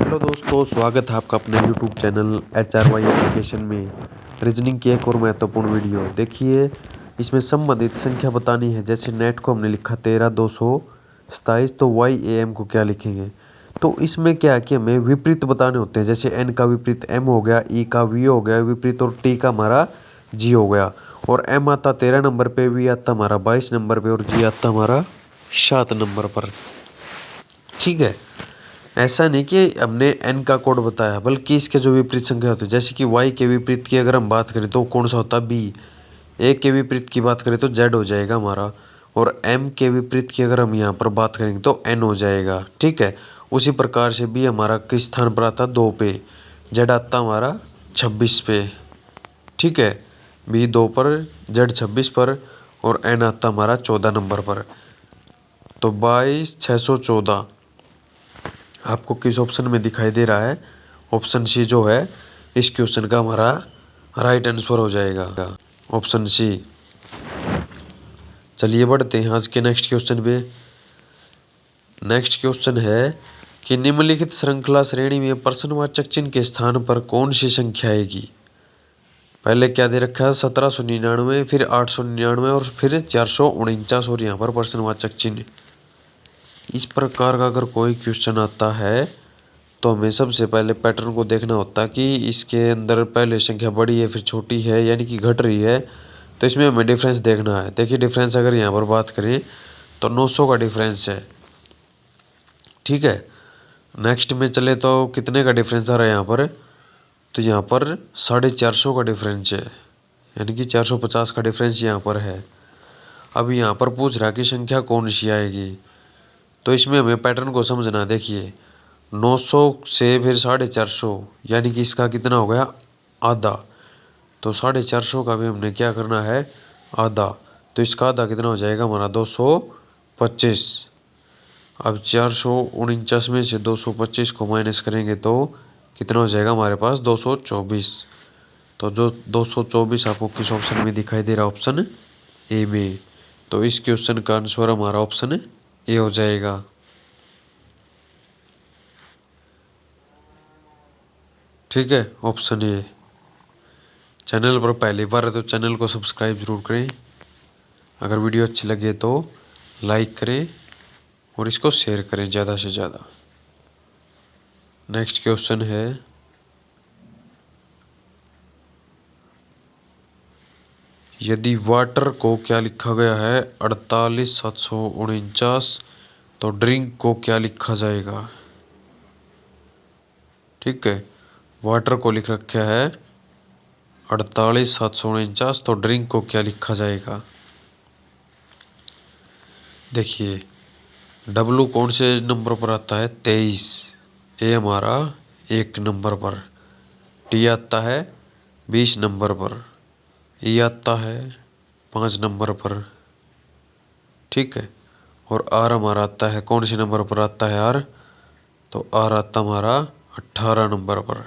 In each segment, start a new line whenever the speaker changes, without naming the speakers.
Hello दोस्तों, स्वागत है आपका अपने यूट्यूब चैनल HRY एप्लीकेशन में। रीजनिंग की एक और महत्वपूर्ण वीडियो देखिए। इसमें संबंधित संख्या बतानी है। जैसे नेट को हमने लिखा 13,227, तो YAM को क्या लिखेंगे। तो इसमें क्या है कि हमें विपरीत बताने होते हैं। जैसे N का विपरीत M हो गया, E का V हो गया विपरीत, और T का हमारा G हो गया। और M आता 13 नंबर पे, V आता हमारा 22 नंबर पे, और G आता हमारा 7 नंबर पर। ठीक है। ऐसा नहीं कि हमने n का कोड बताया, बल्कि इसके जो विपरीत संख्या होती है। जैसे कि y के विपरीत की अगर हम बात करें तो कौन सा होता है, b। a के विपरीत की बात करें तो z हो जाएगा हमारा। और m के विपरीत की अगर हम यहाँ पर बात करेंगे तो n हो जाएगा। ठीक है। उसी प्रकार से b हमारा किस स्थान पर आता है, 2 पे। z आता हमारा 26 पे। ठीक है। b 2 पर, z 26 पर, और n आता हमारा 14 नंबर पर। तो 22,614 आपको किस ऑप्शन में दिखाई दे रहा है। ऑप्शन सी जो है इस क्वेश्चन का हमारा राइट आंसर हो जाएगा, ऑप्शन सी। चलिए बढ़ते हैं आज के नेक्स्ट क्वेश्चन पे। नेक्स्ट क्वेश्चन है कि निम्नलिखित श्रृंखला श्रेणी में प्रश्नवाचक चिन्ह के स्थान पर कौन सी संख्या आएगी। पहले क्या दे रखा है, 1799, फिर 899, और फिर 449, और यहाँ पर प्रश्नवाचक चिन्ह। इस प्रकार का अगर कोई क्वेश्चन आता है तो हमें सबसे पहले पैटर्न को देखना होता है कि इसके अंदर पहले संख्या बड़ी है फिर छोटी है, यानी कि घट रही है। तो इसमें हमें डिफरेंस देखना है। देखिए डिफरेंस अगर यहाँ पर बात करें तो 900 का डिफरेंस है। ठीक है। नेक्स्ट में चले तो कितने का डिफरेंस आ रहा है यहाँ पर, तो यहाँ पर 450 का डिफरेंस है, यानी कि 450 का डिफरेंस यहाँ पर है। अब यहाँ पर पूछ रहा कि संख्या कौन सी आएगी, तो इसमें हमें पैटर्न को समझना। देखिए 900 से फिर 450, यानी कि इसका कितना हो गया, आधा। तो 450 का भी हमने क्या करना है, आधा। तो इसका आधा कितना हो जाएगा हमारा, 225। अब 449 में से 225 को माइनस करेंगे तो कितना हो जाएगा हमारे पास, 224। तो जो 224 आपको किस ऑप्शन में दिखाई दे रहा है, ऑप्शन ए में। तो इस क्वेश्चन का आंसर हमारा ऑप्शन ए हो जाएगा। ठीक है, ऑप्शन ए। चैनल पर पहली बार है तो चैनल को सब्सक्राइब जरूर करें। अगर वीडियो अच्छी लगे तो लाइक करें और इसको शेयर करें ज़्यादा से ज़्यादा। नेक्स्ट क्वेश्चन है, यदि वाटर को क्या लिखा गया है, 48,749, तो ड्रिंक को क्या लिखा जाएगा। ठीक है। वाटर को लिख रखा है 48,749, तो ड्रिंक को क्या लिखा जाएगा। देखिए डब्लू कौन से नंबर पर आता है, 23। ए हमारा 1 नंबर पर, टी आता है 20 नंबर पर, ई आता है 5 नंबर पर। ठीक है। और आर हमारा आता है, कौन से नंबर पर आता है आर, तो आर आता हमारा 18 नंबर पर।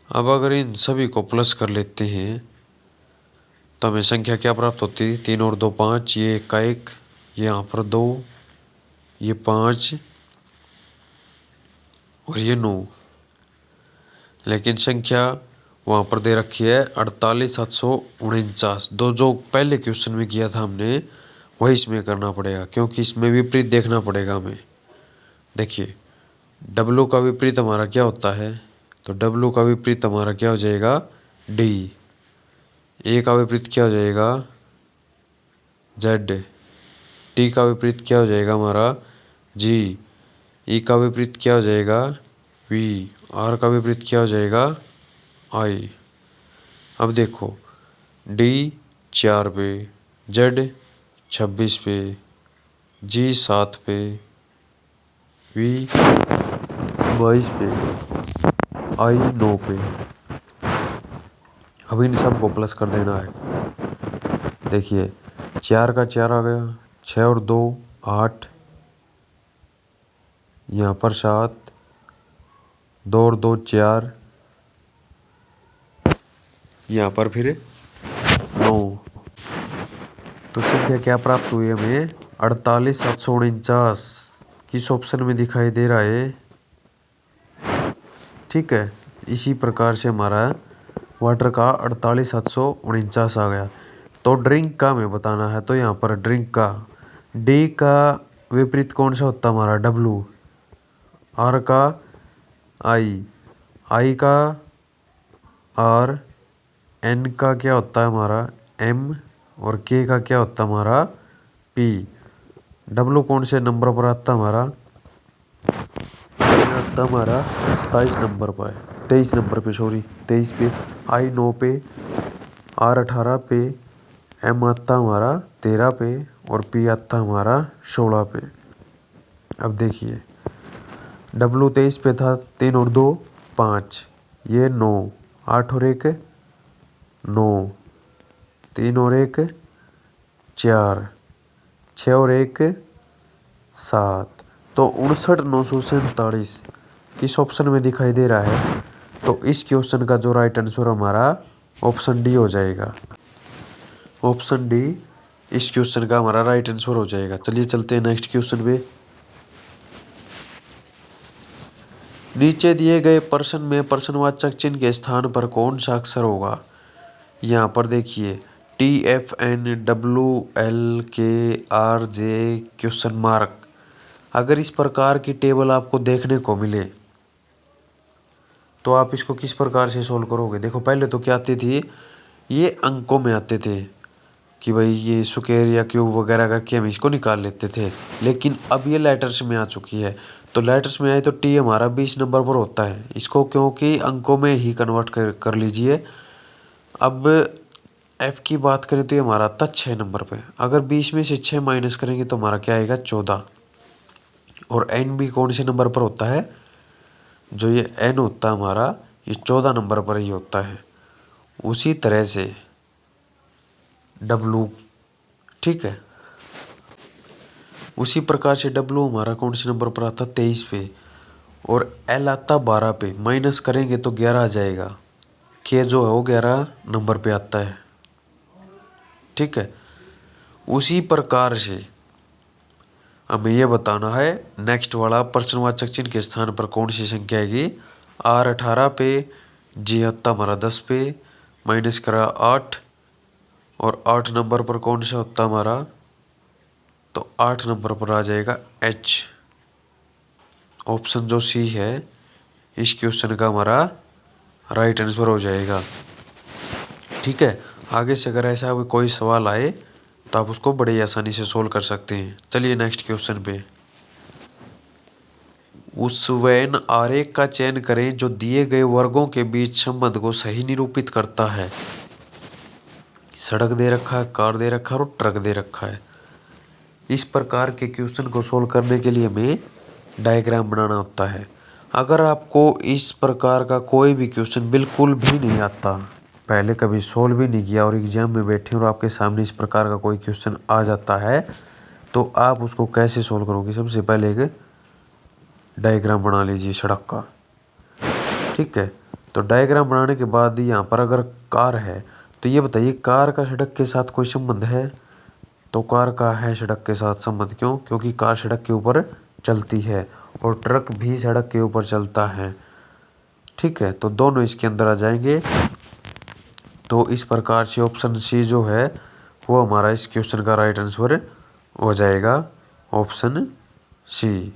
अब अगर इन सभी को प्लस कर लेते हैं तो हमें संख्या क्या प्राप्त होती है, 3 और 2 5, ये 1 का 1, ये यहाँ पर 2, ये 5, और ये 9। लेकिन संख्या वहाँ पर दे रखी है 48,749। जो पहले क्वेश्चन में किया था हमने, वही इसमें करना पड़ेगा, क्योंकि इसमें विपरीत देखना पड़ेगा हमें। देखिए डब्लू का विपरीत हमारा क्या होता है, तो डब्लू का विपरीत हमारा क्या हो जाएगा, डी। ए का विपरीत क्या हो जाएगा, जेड। टी का विपरीत क्या हो जाएगा हमारा, जी। ई का विपरीत क्या हो जाएगा, वी। आर का विपरीत क्या हो जाएगा, आई। अब देखो डी 4 पे, जेड 26 पे, जी 7 पे, वी 22 पे, आई 9 पे। अब इन सबको प्लस कर देना है। देखिए 4 का 4 आ गया, 6 और 2 8, यहाँ पर 7, 2 और 2 4, यहाँ पर फिर 9। तो संख्या क्या प्राप्त हुई हमें, 48,749। किस ऑप्शन में दिखाई दे रहा है, ठीक है। इसी प्रकार से हमारा वाटर का 48,749 आ गया। तो ड्रिंक का हमें बताना है, तो यहाँ पर ड्रिंक का डी का विपरीत कौन सा होता है हमारा डब्लू, आर का आई, आई का आर, एन का क्या होता है हमारा एम, और के का क्या होता है हमारा पी। डब्लू कौन से नंबर पर आता है हमारा, आता हमारा 27 नंबर पर, 23 नंबर पे, सॉरी 23 पे, आई 9 पे, आर 18 पे, एम आता हमारा 13 पे, और पी आता हमारा 16 पे। अब देखिए डब्लू 23 पे था, 3 और 2 5, ये 9, 8 और 1 9, 3 और 1 4, 6 और 1 7, तो 59,947 किस ऑप्शन में दिखाई दे रहा है। तो इस क्वेश्चन का जो राइट आंसर हमारा ऑप्शन डी हो जाएगा। ऑप्शन डी इस क्वेश्चन का हमारा राइट आंसर हो जाएगा। चलिए चलते हैं नेक्स्ट क्वेश्चन पे। नीचे दिए गए प्रश्न में प्रश्नवाचक चिन्ह के स्थान पर कौन सा अक्षर होगा। यहाँ पर देखिए TFNWLKRJ क्वेश्चन मार्क। अगर इस प्रकार की टेबल आपको देखने को मिले तो आप इसको किस प्रकार से सोल्व करोगे। देखो पहले तो क्या आती थी, ये अंकों में आते थे कि भाई ये स्क्वायर या क्यूब वगैरह करके हम इसको निकाल लेते थे, लेकिन अब ये लेटर्स में आ चुकी है। तो लेटर्स में आए तो टी हमारा 20 नंबर पर होता है, इसको क्योंकि अंकों में ही कन्वर्ट कर लीजिए। अब एफ की बात करें तो ये हमारा आता 6 नंबर पे, अगर 20 में से 6 माइनस करेंगे तो हमारा क्या आएगा 14। और एन भी कौन से नंबर पर होता है, जो ये एन होता है हमारा ये 14 नंबर पर ही होता है। उसी तरह से डब्लू, ठीक है, उसी प्रकार से डब्लू हमारा कौन से नंबर पर आता 23 पे, और एल आता 12 पे, माइनस करेंगे तो 11 आ जाएगा। के जो है वो 11 नंबर पे आता है, ठीक है। उसी प्रकार से हमें ये बताना है नेक्स्ट वाला प्रश्नवाचक चिन्ह के स्थान पर कौन सी संख्या आएगी। आर 18 पे, जी आता हमारा 10 पे, माइनस करा 8, और 8 नंबर पर कौन सा होता हमारा, तो 8 नंबर पर आ जाएगा एच। ऑप्शन जो सी है इस क्वेश्चन का हमारा राइट आंसर हो जाएगा, ठीक है। आगे से अगर ऐसा कोई सवाल आए तो आप उसको बड़ी आसानी से सोल्व कर सकते हैं। चलिए नेक्स्ट क्वेश्चन पे। उस वेन आरेख का चयन करें जो दिए गए वर्गों के बीच संबंध को सही निरूपित करता है। सड़क दे रखा है, कार दे रखा है और ट्रक दे रखा है। इस प्रकार के क्वेश्चन को सोल्व करने के लिए हमें डायग्राम बनाना होता है। अगर आपको इस प्रकार का कोई भी क्वेश्चन बिल्कुल भी नहीं आता, पहले कभी सोल्व भी नहीं किया और एग्जाम में बैठे और आपके सामने इस प्रकार का कोई क्वेश्चन आ जाता है, तो आप उसको कैसे सोल्व करोगे। सबसे पहले एक डायग्राम बना लीजिए सड़क का, ठीक है। तो डायग्राम बनाने के बाद यहाँ पर अगर कार है तो ये बताइए कार का सड़क के साथ कोई संबंध है, तो कार का है सड़क के साथ संबंध। क्यों, क्योंकि कार सड़क के ऊपर चलती है और ट्रक भी सड़क के ऊपर चलता है, ठीक है। तो दोनों इसके अंदर आ जाएंगे। तो इस प्रकार से ऑप्शन सी जो है वो हमारा इस क्वेश्चन का राइट आंसर हो जाएगा, ऑप्शन सी,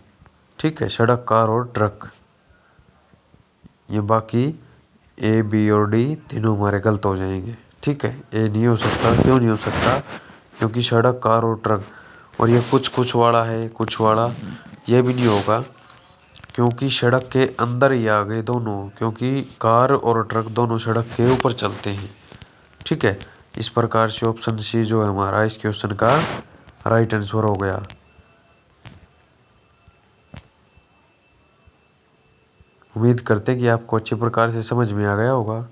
ठीक है। सड़क, कार और ट्रक। ये बाकी ए, बी और डी तीनों हमारे गलत हो जाएंगे, ठीक है। ए नहीं हो सकता, क्यों नहीं हो सकता, क्योंकि सड़क, कार और ट्रक, और ये कुछ वाला है, कुछ वाला, ये भी नहीं होगा क्योंकि सड़क के अंदर ही आ गए दोनों, क्योंकि कार और ट्रक दोनों सड़क के ऊपर चलते हैं, ठीक है। इस प्रकार से ऑप्शन सी जो है हमारा इस क्वेश्चन का राइट आंसर हो गया। उम्मीद करते हैं कि आपको अच्छे प्रकार से समझ में आ गया होगा।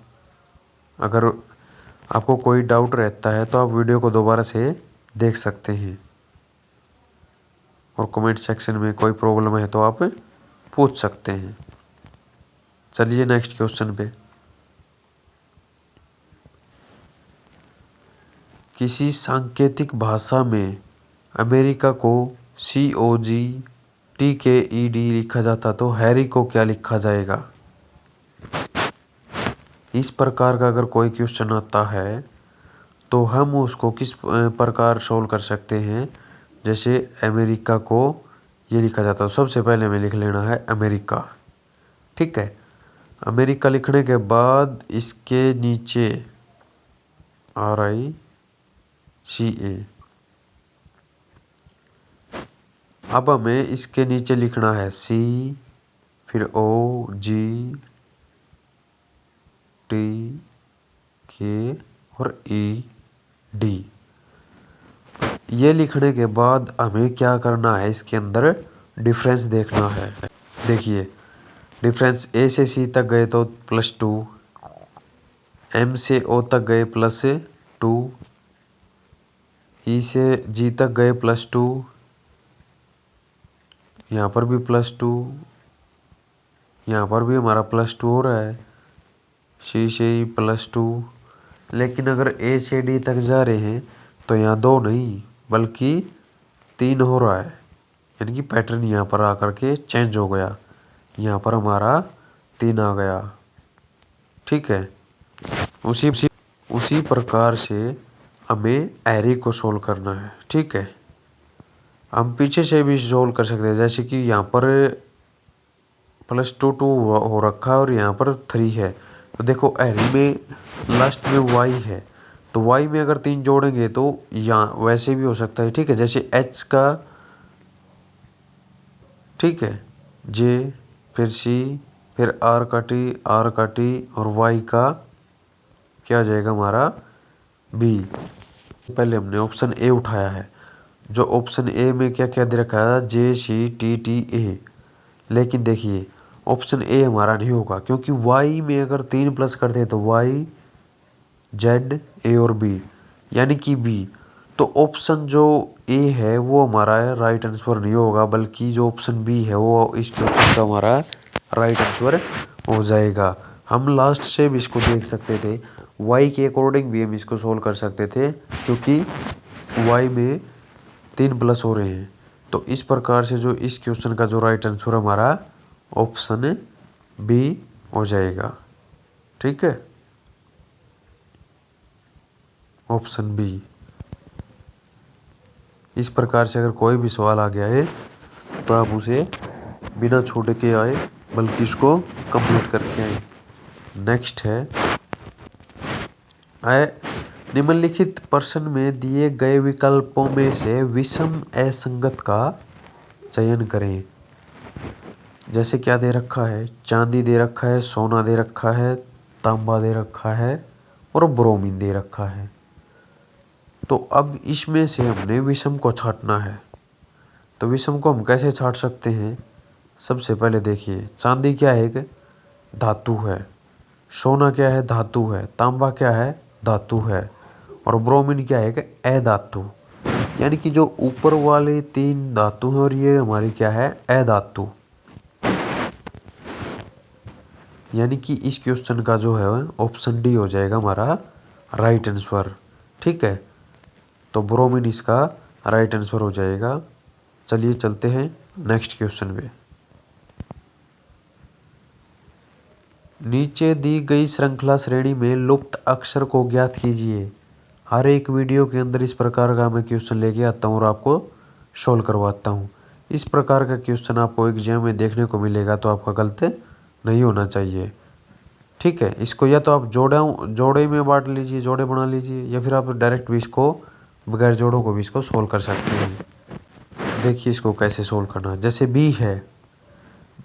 अगर आपको कोई डाउट रहता है तो आप वीडियो को दोबारा से देख सकते हैं, और कमेंट सेक्शन में कोई प्रॉब्लम है तो आप पूछ सकते हैं। चलिए नेक्स्ट क्वेश्चन पे। किसी सांकेतिक भाषा में अमेरिका को COGTKED लिखा जाता तो हैरी को क्या लिखा जाएगा। इस प्रकार का अगर कोई क्वेश्चन आता है तो हम उसको किस प्रकार सोल्व कर सकते हैं। जैसे अमेरिका को ये लिखा जाता है, सबसे पहले हमें लिख लेना है अमेरिका। ठीक है, अमेरिका लिखने के बाद इसके नीचे RICA। अब हमें इसके नीचे लिखना है C, फिर OGTK और ED। ये लिखने के बाद हमें क्या करना है, इसके अंदर डिफरेंस देखना है। देखिए डिफरेंस A से C तक गए तो +2, M से O तक गए +2, E से G तक गए +2, यहाँ पर भी +2, यहाँ पर भी हमारा +2 हो रहा है, C से E +2। लेकिन अगर A से D तक जा रहे हैं तो यहाँ 2 नहीं बल्कि 3 हो रहा है, यानी कि पैटर्न यहाँ पर आकर के चेंज हो गया, यहाँ पर हमारा 3 आ गया। ठीक है, उसी प्रकार से हमें एरे को सोल्व करना है। ठीक है, हम पीछे से भी सोल्व कर सकते हैं, जैसे कि यहाँ पर +2 हो रखा है और यहाँ पर 3 है। तो देखो एरे में लास्ट में y है, तो y में अगर 3 जोड़ेंगे तो यहाँ वैसे भी हो सकता है। ठीक है, जैसे h का, ठीक है, J, फिर C, फिर R का T और y का क्या आ जाएगा हमारा B। पहले हमने ऑप्शन A उठाया है, जो ऑप्शन A में क्या क्या दे रखा है, JCTTA। लेकिन देखिए ऑप्शन A हमारा नहीं होगा, क्योंकि y में अगर 3 प्लस करते हैं तो y, Z, A और B यानी कि B। तो ऑप्शन जो A है वो हमारा राइट आंसर नहीं होगा, बल्कि जो ऑप्शन B है वो इस क्वेश्चन का हमारा राइट आंसर हो जाएगा। हम लास्ट से भी इसको देख सकते थे, y के अकॉर्डिंग भी हम इसको सोल्व कर सकते थे, क्योंकि y में 3 प्लस हो रहे हैं। तो इस प्रकार से जो इस क्वेश्चन का जो राइट आंसर हमारा ऑप्शन B हो जाएगा। ठीक है, ऑप्शन B। इस प्रकार से अगर कोई भी सवाल आ गया है तो आप उसे बिना छोड़ के आए, बल्कि इसको कंप्लीट करके आए। नेक्स्ट है, निम्नलिखित प्रश्न में दिए गए विकल्पों में से विषम असंगत का चयन करें। जैसे क्या दे रखा है, चांदी दे रखा है, सोना दे रखा है, तांबा दे रखा है और ब्रोमीन दे रखा है। तो अब इसमें से हमने विषम को छांटना है। तो विषम को हम कैसे छांट सकते हैं, सबसे पहले देखिए चांदी क्या है, एक धातु है, सोना क्या है, धातु है, तांबा क्या है, धातु है, और ब्रोमीन क्या है, अधातु। यानी कि जो ऊपर वाले 3 धातु हैं और ये हमारी क्या है, अधातु। यानी कि इस क्वेश्चन का जो है ऑप्शन डी हो जाएगा हमारा राइट आंसर। ठीक है, तो ब्रोमीन इसका राइट आंसर हो जाएगा। चलिए चलते हैं नेक्स्ट क्वेश्चन पे। नीचे दी गई श्रृंखला श्रेणी में लुप्त अक्षर को ज्ञात कीजिए। हर एक वीडियो के अंदर इस प्रकार का मैं क्वेश्चन लेके आता हूँ और आपको सोल्व करवाता हूँ। इस प्रकार का क्वेश्चन आपको एग्जाम में देखने को मिलेगा, तो आपका गलत नहीं होना चाहिए। ठीक है, इसको या तो आप जोड़े में बांट लीजिए, जोड़े बना लीजिए, या फिर आप डायरेक्ट भी इसको बगैर जोड़ों को भी इसको सोल्व कर सकते हैं। देखिए इसको कैसे सोल्व करना है। जैसे बी है,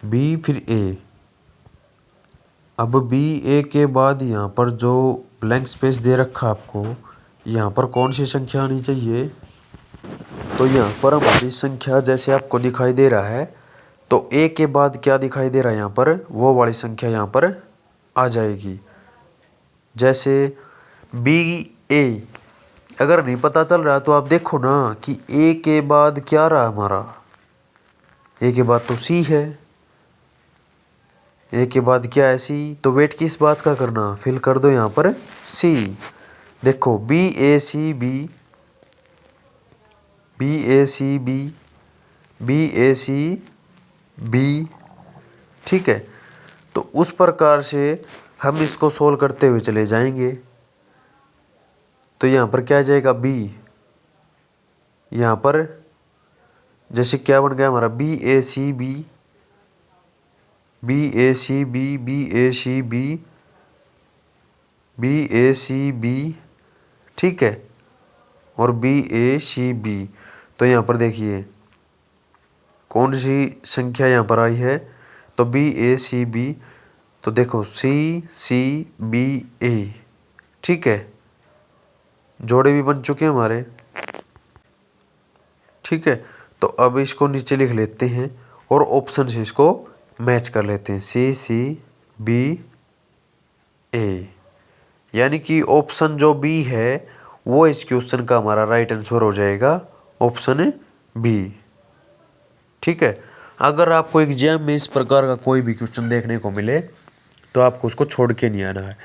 बी फिर ए, अब बी ए के बाद यहाँ पर जो ब्लैंक स्पेस दे रखा आपको, यहाँ पर कौन सी संख्या आनी चाहिए, तो यहाँ पर हमारी संख्या जैसे आपको दिखाई दे रहा है, तो ए के बाद क्या दिखाई दे रहा है यहाँ पर, वो वाली संख्या यहाँ पर आ जाएगी। जैसे बी ए अगर नहीं पता चल रहा तो आप देखो ना कि ए के बाद क्या रहा हमारा, ए के बाद तो सी है, ए के बाद क्या है, सी। तो वेट किस बात का करना, फिल कर दो यहाँ पर सी। देखो बी ए सी बी, बी ए सी बी, बी ए सी बी। ठीक है, तो उस प्रकार से हम इसको सोल्व करते हुए चले जाएंगे। तो यहाँ पर क्या आ जाएगा बी, यहाँ पर जैसे क्या बन गया हमारा बी ए सी बी, बी ए सी बी, बी ए सी बी, बी ए सी बी, ठीक है, और बी ए सी बी। तो यहाँ पर देखिए कौन सी संख्या यहाँ पर आई है, तो बी ए सी बी। तो देखो सी सी बी ए, ठीक है, जोड़े भी बन चुके हैं हमारे, ठीक है। तो अब इसको नीचे लिख लेते हैं और ऑप्शन से इसको मैच कर लेते हैं, सी सी बी ए, यानी कि ऑप्शन जो बी है वो इस क्वेश्चन का हमारा राइट आंसर हो जाएगा, ऑप्शन बी, ठीक है। अगर आपको एग्जाम में इस प्रकार का कोई भी क्वेश्चन देखने को मिले तो आपको उसको छोड़ के नहीं आना है।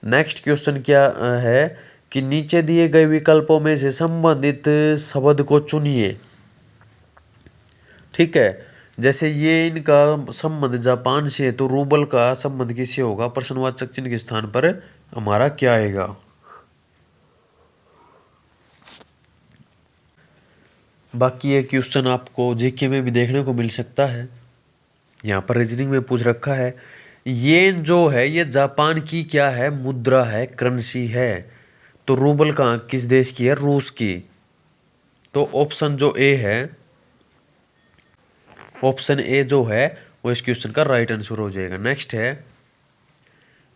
नेक्स्ट क्वेश्चन क्या है कि नीचे दिए गए विकल्पों में से संबंधित शब्द को चुनिए, ठीक है। जैसे ये इनका संबंध जापान से है तो रूबल का संबंध किससे होगा, प्रश्नवाचक चिन्ह के स्थान पर हमारा क्या आएगा। बाकी ये क्वेश्चन आपको जीके में भी देखने को मिल सकता है। यहाँ पर रीजनिंग में पूछ रखा है येन जो है ये जापान की क्या है, मुद्रा है, करेंसी है। तो रूबल कहाँ किस देश की है, रूस की। तो ऑप्शन जो ए है, ऑप्शन ए जो है वो इस क्वेश्चन का राइट आंसर हो जाएगा। नेक्स्ट है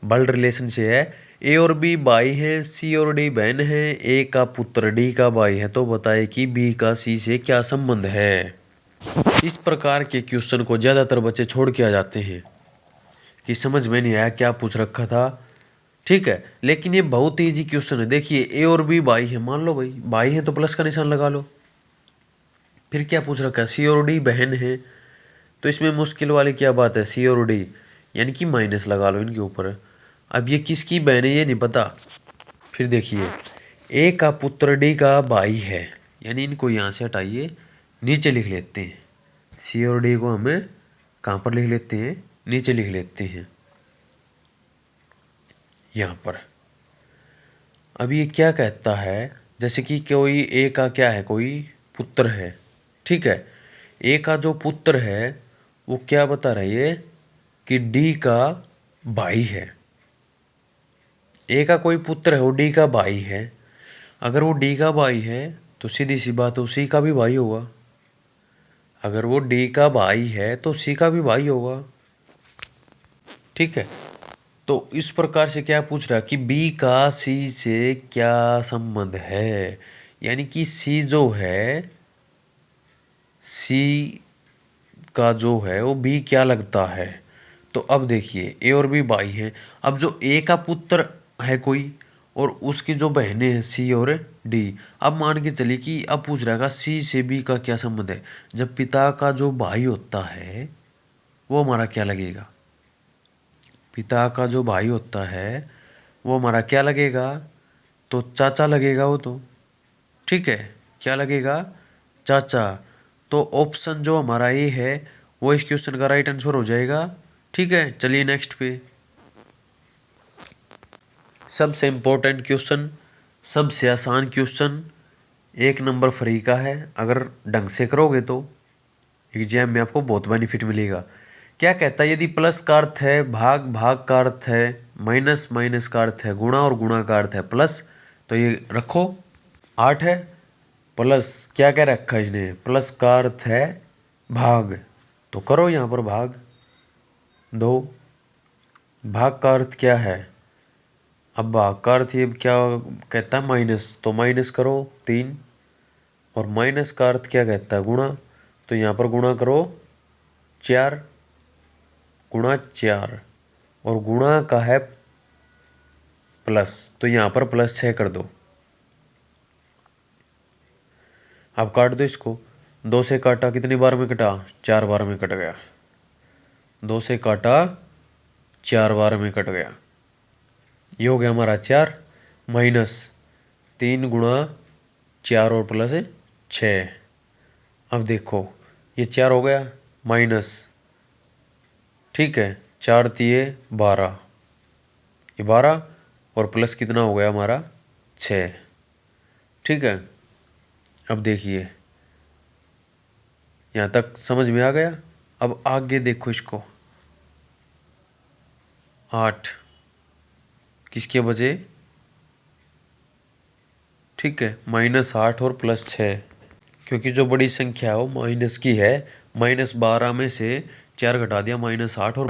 ब्लड रिलेशन से है, ए और बी भाई हैं, सी और डी बहन है, ए का पुत्र डी का भाई है, तो बताए कि बी का सी से क्या संबंध है। इस प्रकार के क्वेश्चन को ज़्यादातर बच्चे छोड़ के आ जाते हैं कि समझ में नहीं आया क्या पूछ रखा था, ठीक है। लेकिन ये बहुत ही ईजी क्वेश्चन है। देखिए ए और बी भाई है, मान लो भाई भाई है तो प्लस का निशान लगा लो। फिर क्या पूछ रखा है, सी और डी बहन है, तो इसमें मुश्किल वाली क्या बात है, सी और डी, यानी कि माइनस लगा लो इनके ऊपर। अब ये किसकी बहन है ये नहीं पता। फिर देखिए ए का पुत्र डी का भाई है, यानी इनको यहाँ से हटाइए, नीचे लिख लेते हैं। सी और डी को हमें कहाँ पर लिख लेते हैं, नीचे लिख लेते हैं यहाँ पर। अब ये क्या कहता है, जैसे कि कोई ए का क्या है, कोई पुत्र है, ठीक है। ए का जो पुत्र है वो क्या बता रही है कि डी का भाई है। ए का कोई पुत्र है वो डी का भाई है। अगर वो डी का भाई है तो सीधी सी बात है सी का भी भाई होगा। अगर वो डी का भाई है तो सी का भी भाई होगा, ठीक है। तो इस प्रकार से क्या पूछ रहा है कि बी का सी से क्या संबंध है, यानी कि सी जो है, सी का जो है वो बी क्या लगता है। तो अब देखिए ए और बी भाई हैं। अब जो ए का पुत्र है कोई और उसकी जो बहनें हैं सी और डी, अब मान के चलिए कि अब पूछ रहा है सी से बी का क्या संबंध है। जब पिता का जो भाई होता है वो हमारा क्या लगेगा, पिता का जो भाई होता है वो हमारा क्या लगेगा, तो चाचा लगेगा वो तो, ठीक है। क्या लगेगा, चाचा। तो ऑप्शन जो हमारा ए है वो इस क्वेश्चन का राइट आंसर हो जाएगा, ठीक है। चलिए नेक्स्ट पे, सबसे इम्पोर्टेंट क्वेश्चन, सबसे आसान क्वेश्चन, 1 नंबर फ्री का है। अगर ढंग से करोगे तो एग्जाम में आपको बहुत बेनिफिट मिलेगा। क्या कहता है, यदि प्लस का अर्थ है भाग, भाग का अर्थ है माइनस, माइनस का अर्थ है गुणा और गुणा का अर्थ है प्लस, तो ये रखो 8 है, प्लस क्या क्या रखा है इसने, प्लस का अर्थ है भाग, तो करो यहाँ पर भाग 2। भाग का अर्थ क्या है, अब भाग का अर्थ ये क्या कहता है माइनस, तो माइनस करो 3। और माइनस का अर्थ क्या कहता है, गुणा, तो यहाँ पर गुणा करो 4, गुणा 4, और गुणा का है प्लस, तो यहाँ पर प्लस 6 कर दो। अब काट दो इसको, 2 से काटा कितनी बार में कटा, 4 बार में कट गया। 2 से काटा 4 बार में कट गया। ये हो गया हमारा 4 माइनस 3 गुणा 4 और प्लस 6। अब देखो ये 4 हो गया माइनस, ठीक है, 4 तिये 12, ये 12 और प्लस कितना हो गया हमारा 6। ठीक है, अब देखिए यहाँ तक समझ में आ गया। अब आगे देखो इसको, 8 किसके बजे, ठीक है, -8 और +6, क्योंकि जो बड़ी संख्या है वो माइनस की है। -12 में से 4 घटा दिया, -8 और